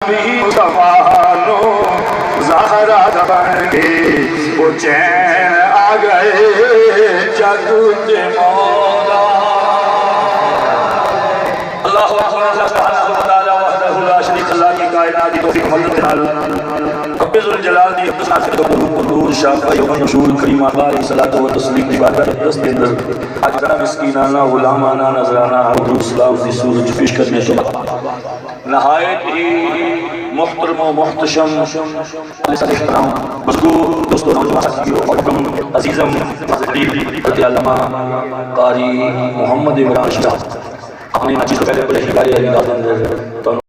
نبی مصطفیٰ زہرا بن کے وہ چین آ گئے جگ تے مولا اللہ اکبر اللہ سبحانہ وتعالی وحدہ لا شریک اللہ کی کائنات کی توفیق مدد نال رب ذوالجلال دی اختصاص سے قبول شافعی و مشہور کریم علیہ الصلوۃ و تسلیم کی بات دست کے اندر اجرا مسکینانہ غلامانہ نذرانہ اور اسلام دی صورت پیش کرنے سے نہایت ہی محترم و محتشم احترام مذکور دوستوں نوجوان ساتھیوں اور عزیزم حضرت علامہ قاری محمد عمران شاہ اپنے ناچیز کو پہلے علی داد اندر